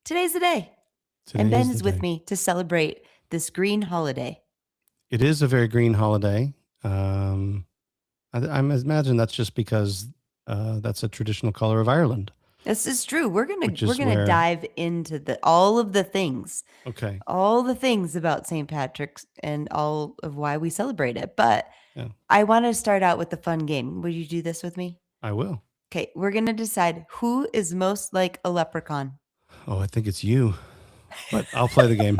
Today's the day. Today And Ben is is the with day. me to celebrate this green holiday. It is a very green holiday. I imagine that's just because that's a traditional color of Ireland, This is true. We're gonna which we're is gonna where. dive into all of the things, Okay. all the things about St. Patrick's and all of why we celebrate it. But Yeah, I want to start out with a fun game. Would you do this with me? I will. Okay, we're gonna decide who is most like a leprechaun. Oh, I think it's you, but I'll play the game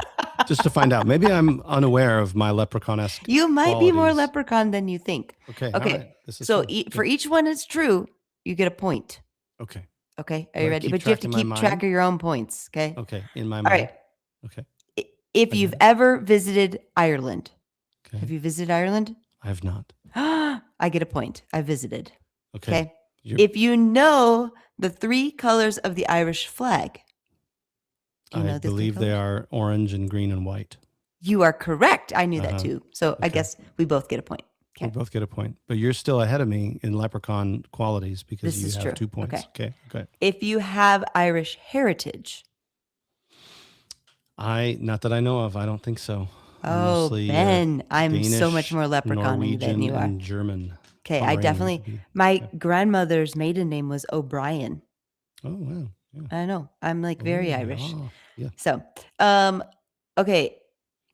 just to find out. Maybe I'm unaware of my leprechaun-esque You might be more qualities. leprechaun than you think. Okay. All right. Okay, This is so fun. for Good. each one is true, you get a point. Okay. Okay, are Do you I ready? keep But you have track to in my keep track mind? of your own points. Okay. Okay. In my All right. mind. Okay. If I got you've it. ever visited Ireland, have Okay. you visited Ireland? I have not. I get a point. I visited. Okay. Okay. If you know the three colors of the Irish flag, do you I know the three believe they colors? are orange and green and white. You are correct. I knew that too. So I Okay. guess we both get a point. We Okay. both get a point, but you're still ahead of me in leprechaun qualities because This you is have true. 2 points. Okay. Okay. If you have Irish heritage, Not that I know of. I don't think so. I'm oh, mostly Ben, I'm so much Danish, more leprechaun than Norwegian, you are. and German. Okay, I Bahrain to definitely, be. my Yeah. grandmother's maiden name was O'Brien. Oh wow. Yeah. I know. I'm like very Irish. Yeah. So, okay.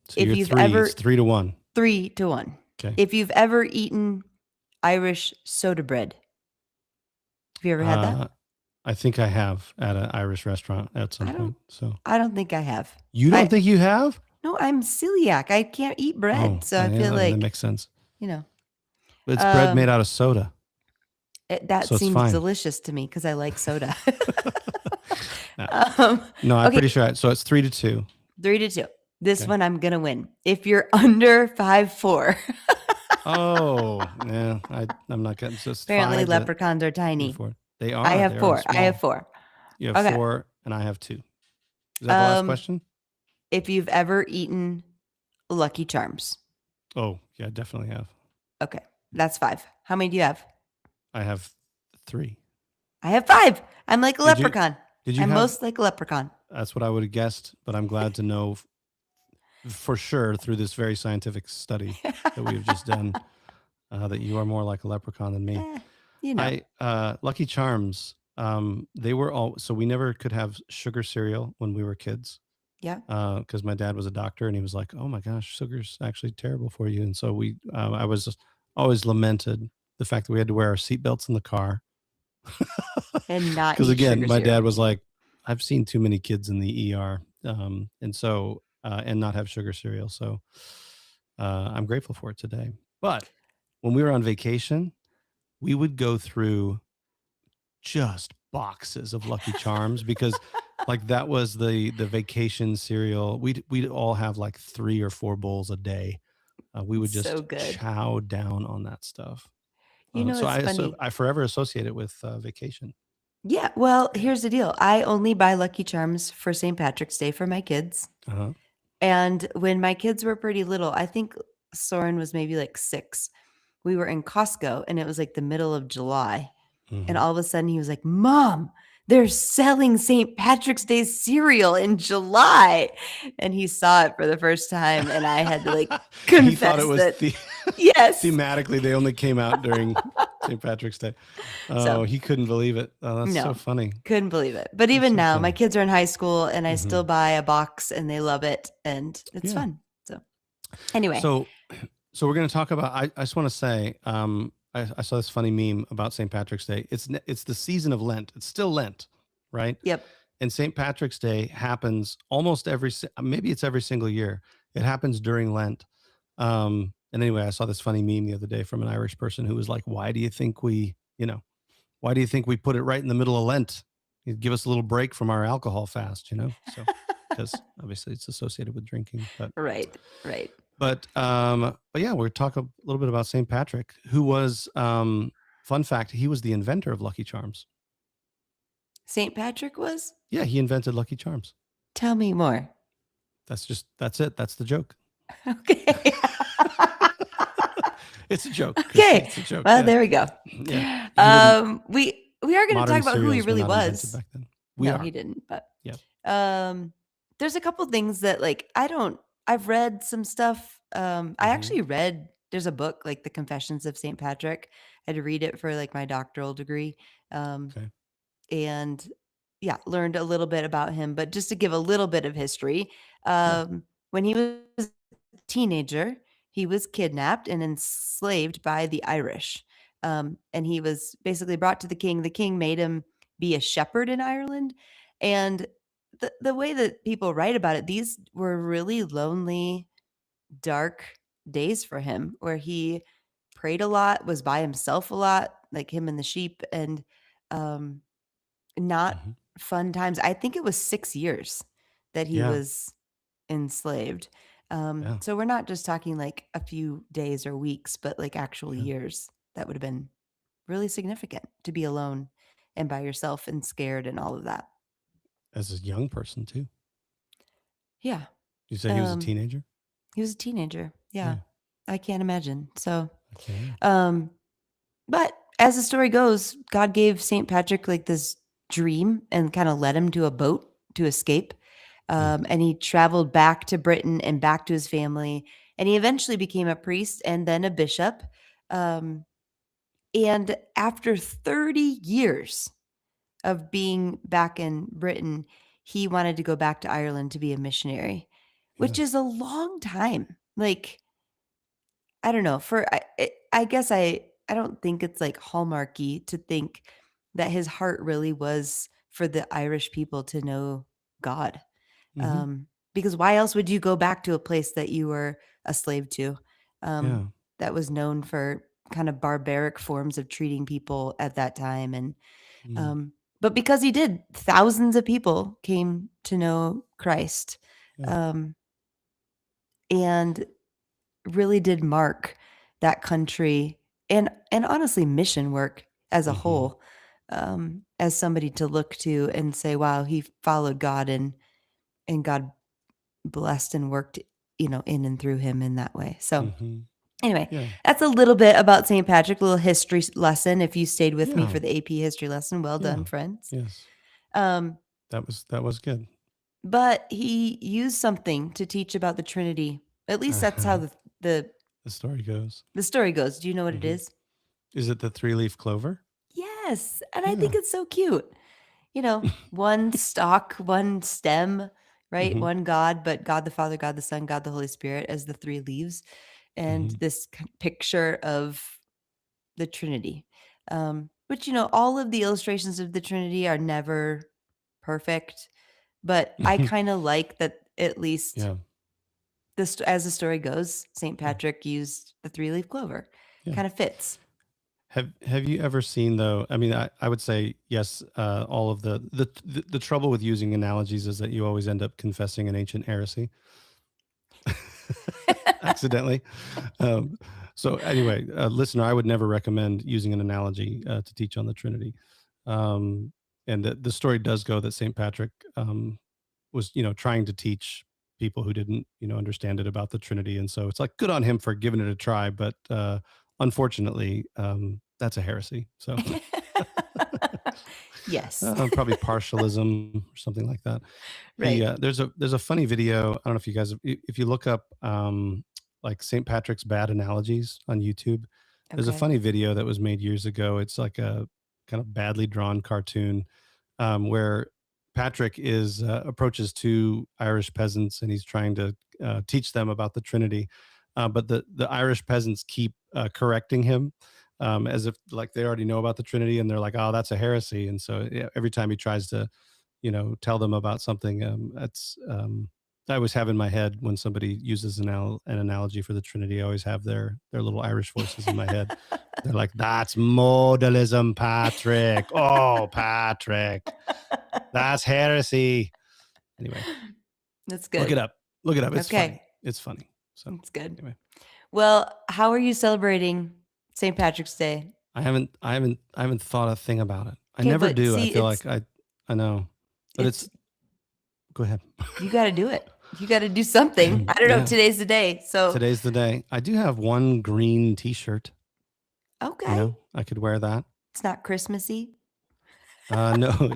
So If you're you've three. ever It's 3-1. 3-1. Okay. If you've ever eaten Irish soda bread, have you ever had that? I think I have at an Irish restaurant at some point. So I don't think I have. you don't think you have? No, I'm celiac. I can't eat bread, so I feel that like makes sense. you know. But it's bread made out of soda. That So it's seems fine. delicious to me because I like soda. No, I'm okay, pretty sure. So it's 3-2. 3-2. This Okay. one I'm gonna win. If you're under 5'4". Oh, yeah. I'm not getting so. Apparently, leprechauns are tiny. 4. They are. I have They are 4. I small. have 4. You have Okay. 4, and I have 2. Is that the last question? If you've ever eaten Lucky Charms. Oh, yeah, definitely have. Okay, that's 5. How many do you have? I have 3. I have 5. I'm like a leprechaun. Did you I'm have? most like a leprechaun. That's what I would have guessed, but I'm glad to know for sure through this very scientific study that we've just done that you are more like a leprechaun than me. You know. Lucky Charms. They were all so we never could have sugar cereal when we were kids. Yeah. Because my dad was a doctor and he was like, "Oh my gosh, sugar's actually terrible for you." And so I was always lamented the fact that we had to wear our seatbelts in the car. And not because again, my cereal. dad was like, "I've seen too many kids in the ER," and so and not have sugar cereal. So I'm grateful for it today. But when we were on vacation, we would go through just boxes of Lucky Charms because like that was the vacation cereal. We'd all have like 3 or 4 bowls a day. We would just So good. chow down on that stuff. You know, so it's funny. I forever associate it with vacation. Yeah. Well, here's the deal. I only buy Lucky Charms for St. Patrick's Day for my kids. Uh-huh. And when my kids were pretty little, I think Soren was maybe like 6. We were in Costco and it was like the middle of July. And all of a sudden he was like, "Mom, they're selling St. Patrick's Day cereal in July." And he saw it for the first time. And I had to like confess he thought it was that, yes. Thematically, they only came out during St. Patrick's Day. Oh, he couldn't believe it. Oh, that's so funny. Couldn't believe it. But even now, my kids are in high school and I still buy a box and they love it. And it's fun. So anyway. So we're going to talk about, I just want to say, I saw this funny meme about St. Patrick's Day. It's the season of Lent. It's still Lent, right? Yep. And St. Patrick's Day happens almost maybe it's every single year. It happens during Lent. And anyway, I saw this funny meme the other day from an Irish person who was like, why do you think we put it right in the middle of Lent? You'd give us a little break from our alcohol fast, So because obviously it's associated with drinking, but right. But yeah, we're talking a little bit about St. Patrick, who was, fun fact, he was the inventor of Lucky Charms. St. Patrick was? Yeah, he invented Lucky Charms. Tell me more. That's it. That's the joke. Okay. It's a joke. Okay. It's a joke. Well, there we go. Yeah. We are going to talk about who he really was. Back then. No, he didn't. But yeah. Um, there's a couple things that like I've read some stuff. I Hmm. actually read there's a book like The Confessions of St. Patrick. I had to read it for like my doctoral degree. Um, Okay. and yeah, learned a little bit about him. But just to give a little bit of history, Yeah. when he was a teenager, he was kidnapped and enslaved by the Irish. And he was basically brought to the king. The king made him be a shepherd in Ireland. And the way that people write about it, these were really lonely, dark days for him where he prayed a lot, was by himself a lot, like him and the sheep, and um, not Hmm. fun times. I think it was 6 years that he Yeah. was enslaved. Yeah. So we're not just talking like a few days or weeks, but like actual Yeah. years. That would have been really significant to be alone and by yourself and scared and all of that. As a young person too. Yeah. You say he was a Um, teenager? he was a teenager. Yeah. Yeah. I can't imagine. So, Okay. um, but as the story goes, God gave St. Patrick like this dream and kind of led him to a boat to escape. Yeah. And he traveled back to Britain and back to his family. And he eventually became a priest and then a bishop. Um, and after 30 years of being back in Britain, he wanted to go back to Ireland to be a missionary, Yeah. which is a long time. Like, I don't know, I guess I don't think it's, like, hallmarky to think that his heart really was for the Irish people to know God, Hmm. because why else would you go back to a place that you were a slave to, Yeah. that was known for kind of barbaric forms of treating people at that time, and, Mm. um but because he did, thousands of people came to know Christ, Yeah. um, and really did mark that country and honestly mission work as a Hmm. whole, as somebody to look to and say, "Wow, he followed God and God blessed and worked, in and through him in that way." So, Hmm. anyway, Yeah. that's a little bit about St. Patrick, a little history lesson. If you stayed with me Yeah. for the AP history lesson, well Yeah. done, friends. Yes. Um, That was good. but he used something to teach about the Trinity. At least that's how Uh-huh. the The story goes. the story goes. Do you know what it Hmm. is? Is it the three-leaf clover? Yes, and I think Yeah. it's so cute. One stalk, one stem, right? Hmm. One God, but God the Father, God the Son, God the Holy Spirit as the three leaves, and Hmm. this picture of the Trinity. Which, all of the illustrations of the Trinity are never perfect, but I kind of like that at least Yeah. this, as the story goes, St. Yeah. Patrick used the three-leaf clover. Yeah. Kind of fits. Have you ever seen though? I mean, I would say yes. All of the trouble with using analogies is that you always end up confessing an ancient heresy accidentally. Um, so anyway, listener, I would never recommend using an analogy to teach on the Trinity. Um, and the story does go that Saint Patrick was trying to teach people who didn't understand it about the Trinity, and so it's like good on him for giving it a try, but unfortunately that's a heresy. So Yes. probably partialism or something like that. He Right. there's a funny video. I don't know if you guys, if you look up like St. Patrick's bad analogies on YouTube, there's a Okay. funny video that was made years ago. It's like a kind of badly drawn cartoon where Patrick is approaches two Irish peasants and he's trying to teach them about the Trinity, but the Irish peasants keep correcting him as if like they already know about the Trinity, and they're like, "Oh, that's a heresy." And so yeah, every time he tries to tell them about something, that's I always have in my head when somebody uses an analogy for the Trinity. I always have their little Irish voices in my head. They're like, "That's modalism, Patrick. Oh, Patrick, that's heresy." Anyway, That's look it good. up. Look it up. It's Okay. funny. It's funny. So That's good. anyway, Well, how are you celebrating St. Patrick's Day? I haven't thought a thing about it. I Okay, never but do. I see, feel like I know, but it's it's go ahead. you got to do it. You got to do something. I don't know. Yeah, Today's the day. So, today's the day. I do have one green T-shirt. okay. I could wear that. It's not Christmassy. No,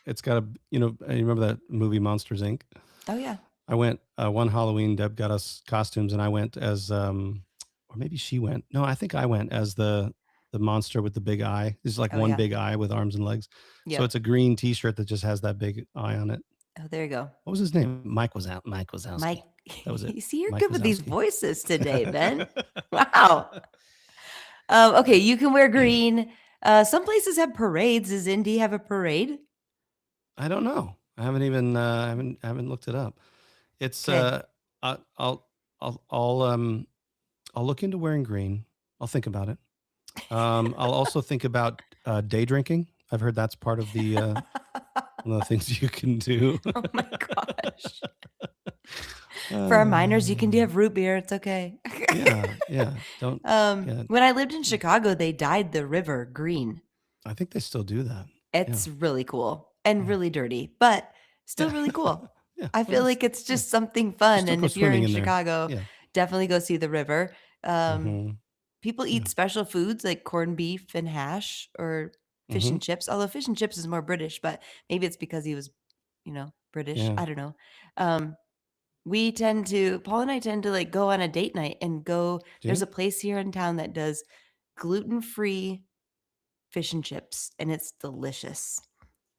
it's got a, you remember that movie Monsters Inc? Oh, yeah. I went one Halloween. Deb got us costumes, and I went as, or maybe she went. No, I think I went as the monster with the big eye. There's like Oh, one yeah. big eye with arms and legs. So Yep. it's a green T-shirt that just has that big eye on it. Oh, there you go. What was his name? Mike was out. Mike Mike, Wazowski. That was it. you see, you're Mike good with these Wazowski. voices today, Ben. Wow. Okay, you can wear green. Some places have parades. Does Indy have a parade? I don't know. I haven't even I haven't looked it up. It's Okay. I, I'll I'll um I'll look into wearing green. I'll think about it. I'll also think about day drinking. I've heard that's part of the one of the things you can do. Oh my gosh. For our minors, you can Um, have root beer. It's okay. yeah, yeah. Don't. Yeah, When I lived in Chicago, they dyed the river green. I think they still do that. Yeah, It's really cool and yeah, really dirty, but still yeah, really cool. yeah. I Well, feel that's like it's yeah. just something You fun. still And go if you're swimming in in there. Chicago, Yeah. definitely go see the river. Um, Mm-hmm. People Yeah. eat special foods like corned beef and hash or fish Mm-hmm. and chips, although fish and chips is more British, but maybe it's because he was, British. Yeah. I don't know. Um, Paul and I tend to like go on a date night and go. Do There's you? a place here in town that does gluten-free fish and chips, and it's delicious.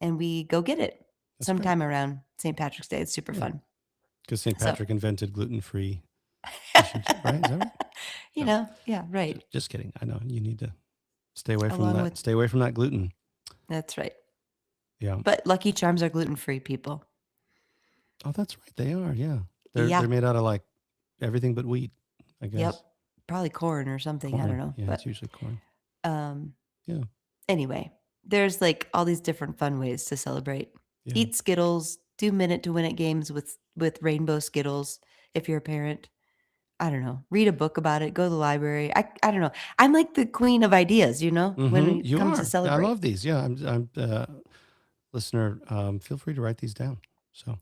And we go get it That's great. sometime around St. Patrick's Day. It's super Yeah, fun. because St. So, Patrick invented gluten-free fish and chip. Right? Is that right? No, yeah, right. just kidding. I know you need to stay away from Along that. with Stay away from that gluten. That's right. Yeah. But Lucky Charms are gluten-free, people. Oh, that's right. They are. Yeah. They're Yeah. made out of like everything but wheat, I Yep. guess. Probably corn or something. I don't Corn. know. Yeah, it's But usually corn. um Yeah. anyway, there's like all these different fun ways to celebrate. Yeah. Eat Skittles, do minute to win it games with rainbow Skittles if you're a parent. I don't know. Read a book about it, go to the library. I don't know. I'm like the queen of ideas, when Mm-hmm. it You comes to are. I celebrate. love these. Yeah. I'm listener. Feel free to write these down. So,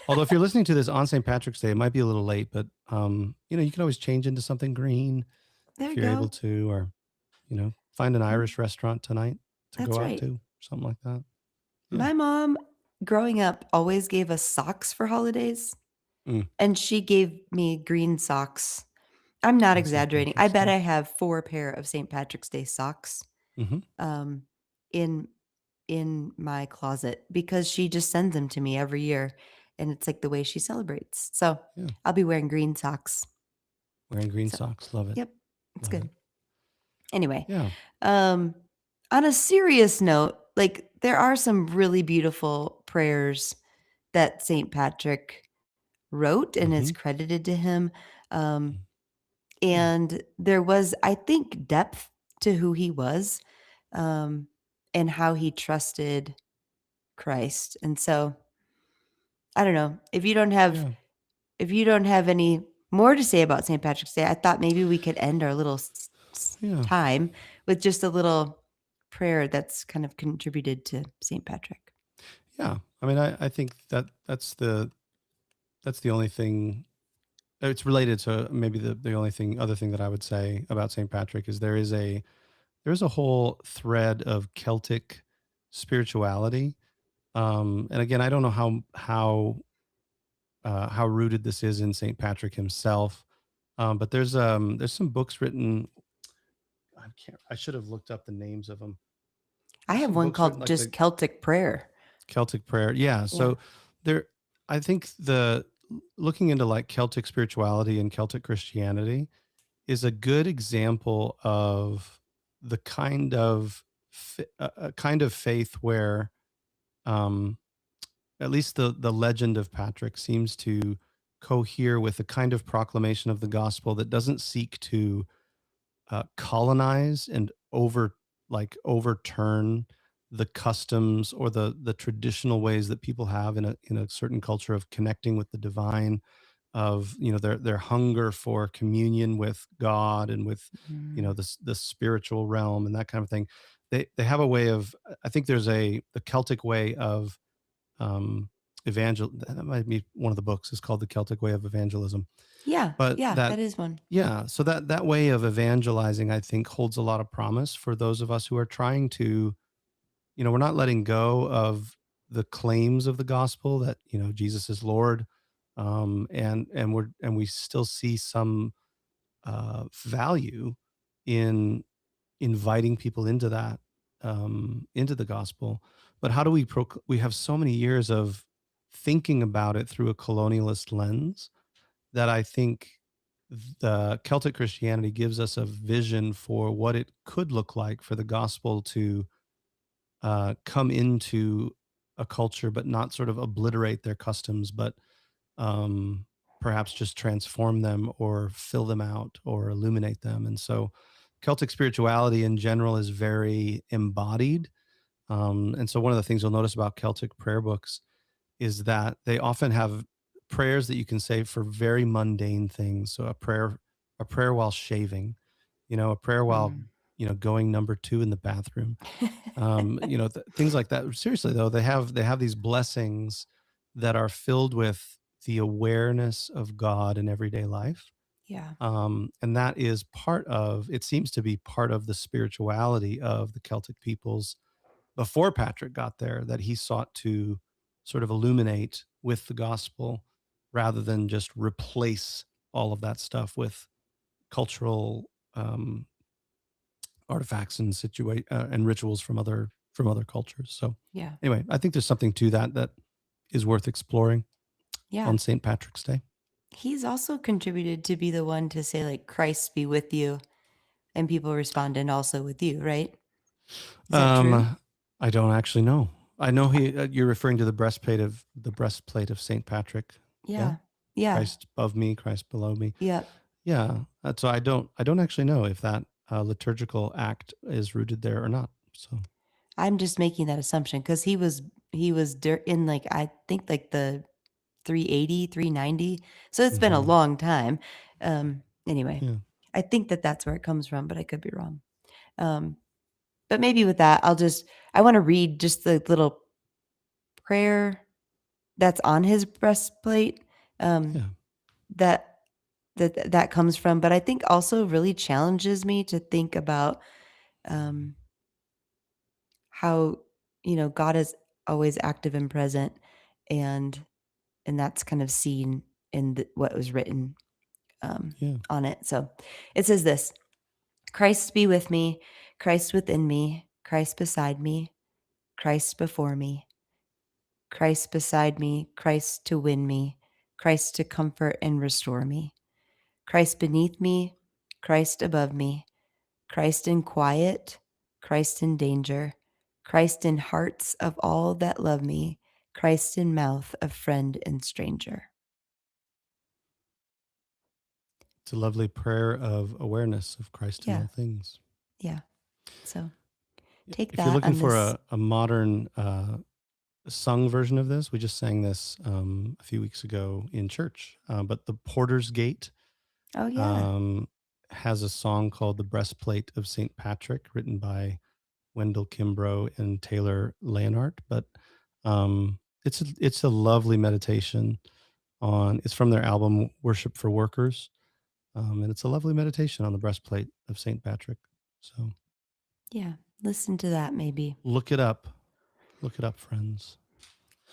although if you're listening to this on St. Patrick's Day, it might be a little late, but you can always change into something green There if we you're able go. to, or find an Mm, Irish restaurant tonight to that's go out right. to, something like that. Yeah. My mom growing up always gave us socks for holidays, Mm. and she gave me green socks. I'm not On St. exaggerating. I Patrick's bet Day. I have 4 pair of St. Patrick's Day socks, Mm-hmm. um, in in my closet because she just sends them to me every year, and it's like the way she celebrates. So, Yeah. I'll be wearing green socks. Wearing green So, socks. Love it. yep, it's Love it. good. Anyway, Yeah. um, on a serious note, like, there are some really beautiful prayers that St. Patrick wrote and is Mm-hmm. credited to him, um, Yeah. and there was, I think, depth to who he was, um, and how he trusted Christ, and so, I don't know, Yeah. if you don't have any more to say about St. Patrick's Day, I thought maybe we could end our little Yeah. time with just a little prayer that's kind of contributed to St. Patrick. Yeah. I mean, I think that's the only thing. It's related to maybe the only other thing that I would say about St. Patrick is there's a whole thread of Celtic spirituality. And again, I don't know how rooted this is in St. Patrick himself. But there's some books written. I should have looked up the names of them. I There's have some one books written called like just the Celtic Prayer. Celtic prayer. Yeah. Yeah. So there, I think the looking into like Celtic spirituality and Celtic Christianity is a good example of the kind of faith where, um, at least the legend of Patrick seems to cohere with a kind of proclamation of the gospel that doesn't seek to colonize and overturn the customs or the traditional ways that people have in a certain culture of connecting with the divine, of their hunger for communion with God and with Mm. the spiritual realm and that kind of thing. They have a way of, I think there's the Celtic way of, um that might be one of the books, is called The Celtic Way of Evangelism. Yeah, But yeah, that that is one. yeah, so that way of evangelizing, I think, holds a lot of promise for those of us who are trying to we're not letting go of the claims of the gospel that, Jesus is Lord. And we still see some value in inviting people into that, into the gospel. But how do we have so many years of thinking about it through a colonialist lens that I think the Celtic Christianity gives us a vision for what it could look like for the gospel to come into a culture, but not sort of obliterate their customs, but um, perhaps just transform them or fill them out or illuminate them. And so Celtic spirituality in general is very embodied. And so one of the things you'll notice about Celtic prayer books is that they often have prayers that you can say for very mundane things. So a prayer while shaving, a prayer while, Mm. going number two in the bathroom, things like that. Seriously though, they have these blessings that are filled with the awareness of God in everyday life. Yeah. And that is it seems to be part of the spirituality of the Celtic peoples before Patrick got there, that he sought to sort of illuminate with the gospel rather than just replace all of that stuff with cultural artifacts and and rituals from other cultures. So Yeah. anyway, I think there's something to that is worth exploring Yeah. on St. Patrick's Day. He's also contributed to be the one to say, like, "Christ be with you," and people respond, "And also with you," right? Is that true? I don't actually know. I know you're referring to the breastplate of St. Patrick. Yeah. Yeah. Yeah. Christ above me, Christ below me. Yep. Yeah. So I don't actually know if that liturgical act is rooted there or not. So I'm just making that assumption because in, like, I think, like, the 380, 390. So it's been a mhm. long time. Anyway, Yeah. I think that that's where it comes from, but I could be wrong. Um, but maybe with that, I wanna read just the little prayer that's on his breastplate, um, Yeah. that that comes from, but I think also really challenges me to think about, um, how, God is always active and present, and that's kind of seen in what was written, Yeah. on it. So it says this: Christ be with me, Christ within me, Christ beside me, Christ before me, Christ beside me, Christ to win me, Christ to comfort and restore me, Christ beneath me, Christ above me, Christ in quiet, Christ in danger, Christ in hearts of all that love me, Christ in mouth of friend and stranger. It's a lovely prayer of awareness of Christ in Yeah, all things. yeah. So take If you're that looking on for this. a modern sung version of this, we just sang this a few weeks ago in church. But the Porter's Gate Oh, yeah. um, has a song called "The Breastplate of Saint Patrick," written by Wendell Kimbrough and Taylor Leonhardt. But it's a lovely meditation on. It's from their album "Worship for Workers," and it's a lovely meditation on the breastplate of Saint Patrick. So Yeah. Listen to that maybe. look it up. Look it up, friends.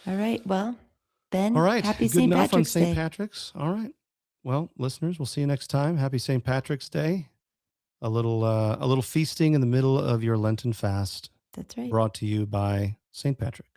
All right. Well, All Ben, right, happy good St. enough on Patrick's St. Day. Patrick's. All right. Well, listeners, we'll see you next time. Happy St. Patrick's Day. A little feasting in the middle of your Lenten fast, That's right. brought to you by St. Patrick.